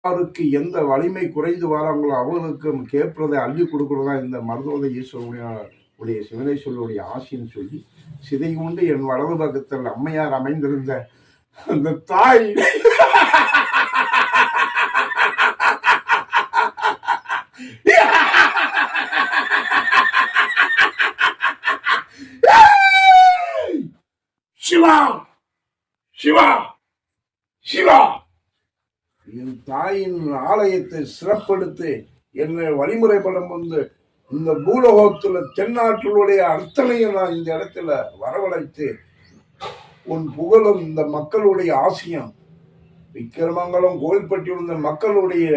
யாருக்கு எந்த வலிமை குறைந்து வராங்களோ அவர்களுக்கு கேட்பதை அள்ளி கொடுக்கறதா இந்த மருதோத ஈஸ்வரனுடைய சிவனேஸ்வரனுடைய ஆசின்னு சொல்லி சிதை கொண்டு என் வலது பக்கத்தில் அம்மையார் அமைந்திருந்த அந்த தாய் சிவா சிவா சிவா என் தாயின் ஆலயத்தை சிறப்படுத்தி என்னை வழிமுறைப்படம் வந்து இந்த பூலோகத்துல தென்னாட்டினுடைய அர்த்தனையும் நான் இந்த இடத்துல வரவழைத்து உன் புகழும் இந்த மக்களுடைய ஆசியம் விக்கிரமங்கலம் கோயில்பட்டியில் இருந்த மக்களுடைய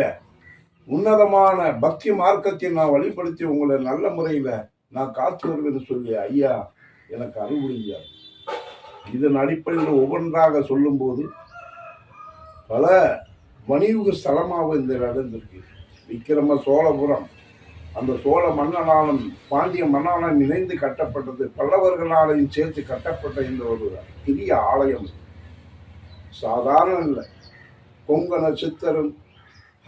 உன்னதமான பக்தி மார்க்கத்தை நான் வழிபடுத்தி உங்களை நல்ல முறையில நான் காத்து வருவேன்னு சொல்லி ஐயா எனக்கு அருள்புரிஞ்சார். இதன் அடிப்படையில் ஒவ்வொன்றாக சொல்லும் போது பல வணிக ஸ்தலமாக இந்த நடந்திருக்கு. விக்கிரம சோழபுரம் அந்த சோழ மன்னனாலும் பாண்டிய மன்னனாலும் இணைந்து கட்டப்பட்டது, பல்லவர்களாலையும் சேர்த்து கட்டப்பட்ட இந்த ஒரு பெரிய ஆலயம் சாதாரண இல்லை. கொங்கண சித்தரும்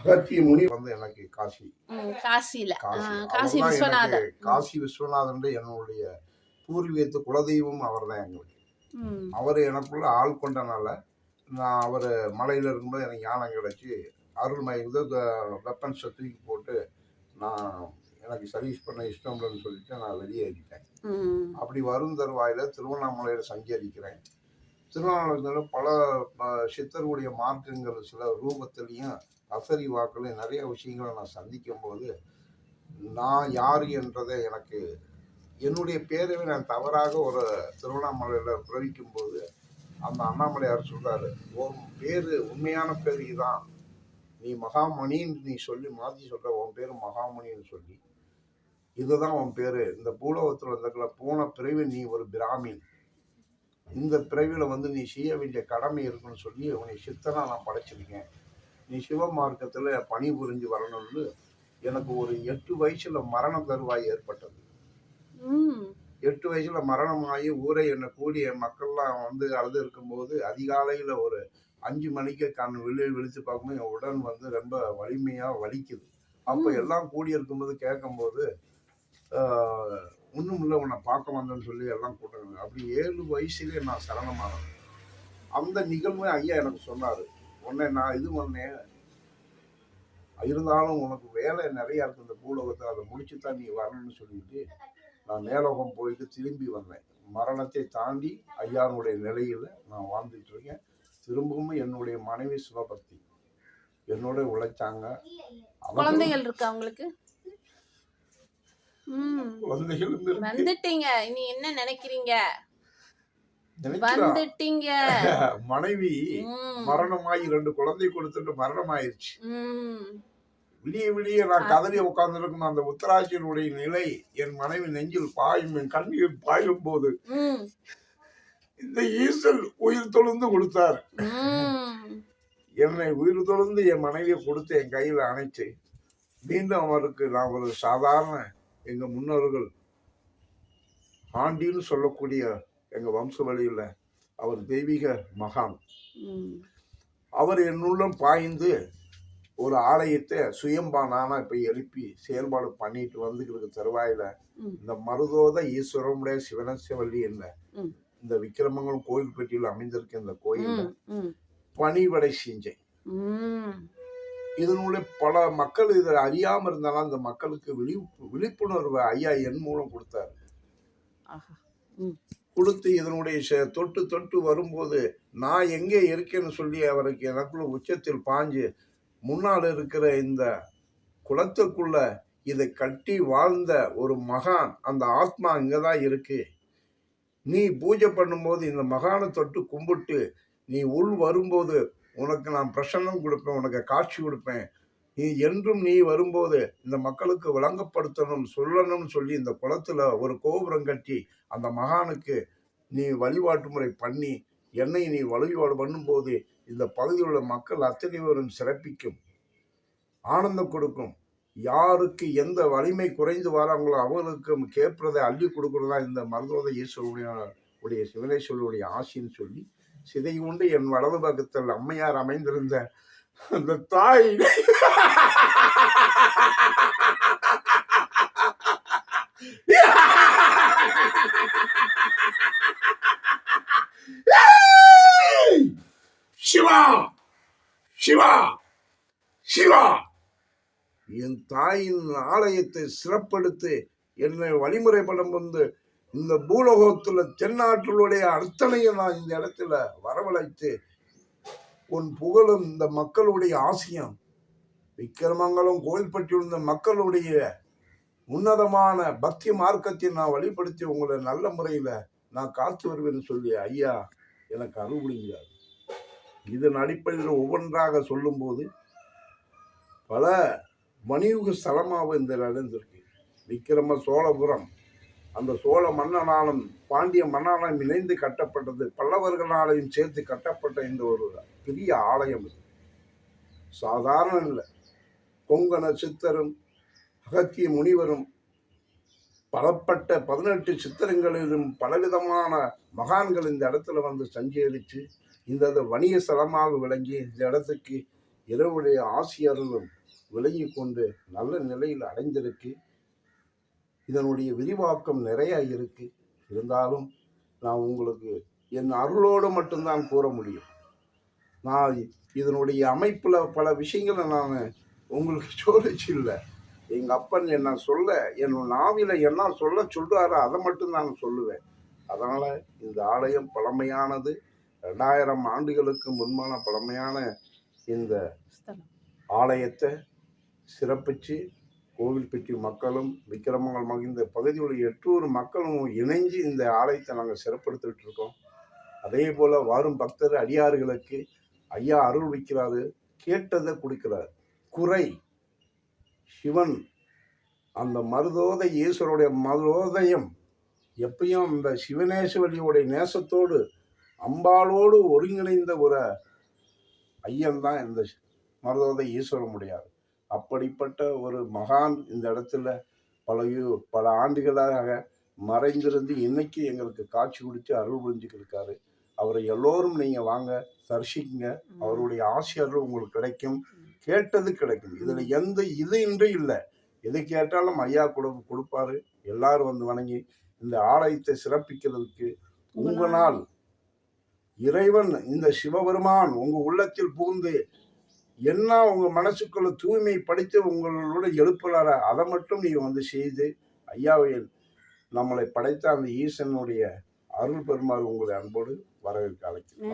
அகத்திய முனி வந்து எனக்கு காசி விஸ்வநாதன் என்னுடைய பூர்வீகத்து குலதெய்வம் அவர் தான் எங்களுக்கு. அவர் எனக்குள்ள ஆள் கொண்டனால நான் அவர் மலையில் இருக்கும்போது எனக்கு ஞானம் கிடச்சி அருள் மயந்து வெப்பன்ஸை தூக்கி போட்டு நான் எனக்கு சர்வீஸ் பண்ண இஷ்டம் இல்லைன்னு சொல்லிட்டு நான் வெளியேறிட்டேன். அப்படி வரும் தருவாயில் திருவண்ணாமலையில் சஞ்சரிக்கிறேன். திருவண்ணாமலையில் பல சித்தருடைய மார்க்கங்கள் சில ரூபத்திலையும் அசரி வாக்கிலையும் நிறைய விஷயங்களை நான் சந்திக்கும் போது நான் யார் என்றதை எனக்கு என்னுடைய பேரவை நான் தவறாக ஒரு திருவண்ணாமலையில் பிரவிக்கும் போது அந்த அண்ணாமலையார் சொல்றாரு, உன் பேரு உண்மையான பேர் இதுதான், நீ மகாமணின்னு நீ சொல்லி மாற்றி சொல்ற, உன் பேரு மகாமணின்னு சொல்லி இதுதான் உன் பேரு. இந்த பூலோகத்தில் வந்ததுல போன பிறவி நீ ஒரு பிராமின், இந்த பிறவியில வந்து நீ செய்ய வேண்டிய கடமை இருக்குன்னு சொல்லி உன்னை சித்தனா நான் படைச்சிருக்கேன், நீ சிவ மார்க்கத்துல பணி புரிஞ்சு வரணும்னு எனக்கு ஒரு 8 வயசுல மரண தருவாய் ஏற்பட்டது. 8 வயசுல மரணமாகி ஊரை என்னை கூடிய மக்கள்லாம் வந்து அழுது இருக்கும்போது அதிகாலையில் ஒரு 5 மணிக்கு கண் விழித்து பார்க்கும்போது என் உடன் வந்து ரொம்ப வலிமையாக வலிக்குது. அப்போ எல்லாம் கூடி இருக்கும்போது கேட்கும்போது ஒன்றும் இல்லை உன்னை பார்க்க வந்தேன்னு சொல்லி எல்லாம் கூட்டாங்க. அப்படி 7 வயசுலேயே நான் சரணமானேன். அந்த நிகழ்வு ஐயா எனக்கு சொன்னார், உன்னை நான் இது பண்ணேன், இருந்தாலும் உனக்கு வேலை நிறையா இருக்குது இந்த பூலோகத்தை, அதை முடிச்சு தான் நீ வரணும்னு சொல்லிட்டு நான் மேலோகம் போயிட்டு திரும்பி வந்தேன். மரணத்தை தாண்டி ஐயானுடைய நிலையில் நான் வாழ்ந்துட்டு இருக்கேன். திரும்பவும் என்னுடைய மனைவி சிவபக்தி என்னோட உழைச்சாங்க. குழந்தைகள் இருக்கு அவங்களுக்கு? குழந்தைகள் வந்துட்டீங்க, இனி என்ன நினைக்கிறீங்க? வந்துட்டீங்க. மனைவி மரணமாயி 2 குழந்தை கொடுத்துட்டு மரணம் ஆயிடுச்சு. விடிய விடிய நான் கதறி உட்கார்ந்துருக்கணும். அந்த உத்தராட்சியினுடைய நிலை என் மனைவி நெஞ்சில் பாயும், என் கண்ணீர் பாயும் போது இந்த ஈசல் உயிர் தொழுந்து கொடுத்தார். என்னை உயிர் தொழுந்து என் மனைவியை கொடுத்து என் கையில் அணைச்சு மீண்டும் அவருக்கு நான் ஒரு சாதாரண எங்க முன்னோர்கள் ஆண்டின்னு சொல்லக்கூடிய எங்க வம்ச வழியில் அவர் தெய்வீக மகான். அவர் என்னுள்ளம் பாய்ந்து ஒரு ஆலயத்தை சுயம்பா நானா இப்ப எழுப்பி செயல்பாடு பண்ணிட்டு வந்துக்கிட்டு தருவாயில இந்த மருதோத ஈஸ்வரனுடைய சிவனசவல்லி என்ன இந்த விக்கிரமங்கலம் கோயில்பட்டியில் அமைந்திருக்க இந்த கோயில் பணிவடை செஞ்சேன். இதனுடைய பல மக்கள் இதை அறியாம இருந்தாலும் அந்த மக்களுக்கு விழிப்புணர்வு ஐயா என் மூலம் கொடுத்தாரு. கொடுத்து இதனுடைய தொட்டு தொட்டு வரும்போது நான் எங்கே இருக்கேன்னு சொல்லி அவருக்கு எனக்குள்ள உச்சத்தில் பாஞ்சு முன்னால் இருக்கிற இந்த குளத்துக்குள்ள இதை கட்டி வாழ்ந்த ஒரு மகான், அந்த ஆத்மா இங்கதான் இருக்கு, நீ பூஜை பண்ணும்போது இந்த மகானை தொட்டு கும்பிட்டு நீ உள் வரும்போது உனக்கு நான் பிரசன்னம் கொடுப்பேன், உனக்கு காட்சி கொடுப்பேன், நீ என்றும் நீ வரும்போது இந்த மக்களுக்கு விளங்கப்படுத்தணும் சொல்லணும்னு சொல்லி இந்த குளத்துல ஒரு கோபுரம் கட்டி அந்த மகானுக்கு நீ வழிபாட்டு முறை பண்ணி என்னை நீ வழிபாடு பண்ணும்போது இந்த பகுதியில் உள்ள மக்கள் அத்தனை பேரும் சிறப்பிக்கும், ஆனந்தம் கொடுக்கும். யாருக்கு எந்த வலிமை குறைந்து வராங்களோ அவர்களுக்கு கேட்பதை அள்ளி கொடுக்கறதா இந்த மருதோத ஈஸ்வரனுடைய சிவனேஸ்வரனுடைய ஆசின்னு சொல்லி சிதை கொண்டு என் வலது பக்கத்தில் அம்மையார் அமைந்திருந்த அந்த தாய் சிவா சிவா சிவா என் தாயின் ஆலயத்தை சிறப்படுத்தி என்னை வழிமுறைப்படம் வந்து இந்த பூலோகத்துல தென்னாட்டினுடைய அத்தனையும் நான் இந்த இடத்துல வரவழைத்து உன் புகழும் இந்த மக்களுடைய ஆசியம் விக்கிரமங்கலம் கோயில்பட்டியில் இந்த மக்களுடைய உன்னதமான பக்தி மார்க்கத்தை நான் வழிபடுத்தி உங்களை நல்ல முறையில நான் காத்து வருவேன்னு சொல்லி ஐயா எனக்கு அருள் புரிகிறார். இதன் அடிப்படையில் ஒவ்வொன்றாக சொல்லும்போது பல வணிக ஸ்தலமாக இந்த நடந்திருக்கு. விக்கிரம சோழபுரம் அந்த சோழ மன்னனாலும் பாண்டிய மன்னனாலும் இணைந்து கட்டப்பட்டது, பல்லவர்களாலையும் சேர்த்து கட்டப்பட்ட இந்த ஒரு பெரிய ஆலயம். இது சாதாரண இல்லை. கொங்கண சித்தரும் அகத்திய முனிவரும் பலப்பட்ட 18 சித்திரங்களிலும் பலவிதமான மகான்கள் இந்த இடத்துல வந்து சஞ்சரித்து இந்த வணிக ஸ்தலமாக விளங்கி இந்த இடத்துக்கு இரவுடைய ஆசிரியர்களும் விளங்கி கொண்டு நல்ல நிலையில் அடைந்திருக்கு. இதனுடைய விரிவாக்கம் நிறைய இருக்கு. இருந்தாலும் நான் உங்களுக்கு என் அருளோடு மட்டும்தான் கூற முடியும். நான் இதனுடைய அமைப்பில் பல விஷயங்களை நான் உங்களுக்கு சொல்லிச்சு இல்லை. எங்கள் அப்பன் என்ன சொல்ல என் நாவில என்ன சொல்றாரோ அதை மட்டும் நான் சொல்லுவேன். அதனால் இந்த ஆலயம் பழமையானது. 2000 ஆண்டுகளுக்கு முன்பான பழமையான இந்த ஆலயத்தை சிறப்பித்து கோவில்பட்டி மக்களும் விக்கிரமங்கலம் இந்த பகுதியில் 800 மக்களும் இணைஞ்சு இந்த ஆலயத்தை நாங்கள் சிறப்படுத்திட்டு இருக்கோம். அதே போல் வரும் பக்தர் அடியார்களுக்கு ஐயா அருள் வைக்கிறாரு, கேட்டதை கொடுக்கிறார். குறை சிவன் அந்த மருதோதை ஈஸ்வருடைய மருதோதயம் எப்பயும் அந்த சிவனேஸ்வரியுடைய நேசத்தோடு அம்பாளோடு ஒருங்கிணைந்த ஒரு ஐயன் தான் இந்த மருதோதை ஈஸ்வரமுடையார். அப்படிப்பட்ட ஒரு மகான் இந்த இடத்துல பல ஆண்டுகளாக மறைந்திருந்து இன்னைக்கு எங்களுக்கு காட்சி கொடுத்து அருள் புரிஞ்சுக்கிட்டு இருக்காரு. அவரை எல்லோரும் நீங்கள் வாங்க தரிசிக்குங்க. அவருடைய ஆசிரியர்கள் உங்களுக்கு கிடைக்கும், கேட்டது கிடைக்கும். இதில் எந்த இது இன்று இல்லை. எது கேட்டாலும் ஐயா கொடுப்பாரு. எல்லாரும் வந்து வணங்கி இந்த ஆலயத்தை சிறப்பிக்கிறதுக்கு உங்களால் இறைவன் இந்த சிவபெருமான் உங்க உள்ளத்தில் புகுந்து என்ன உங்க மனசுக்குள்ள தூய்மை படித்து உங்களோட எழுப்புறார அதை மட்டும் நீங்க வந்து செய்து ஐயாவை நம்மளை படைத்த அந்த ஈசனுடைய அருள் பெருமாறு உங்களை அன்போடு வரவேற்க அழைக்கிறேன்.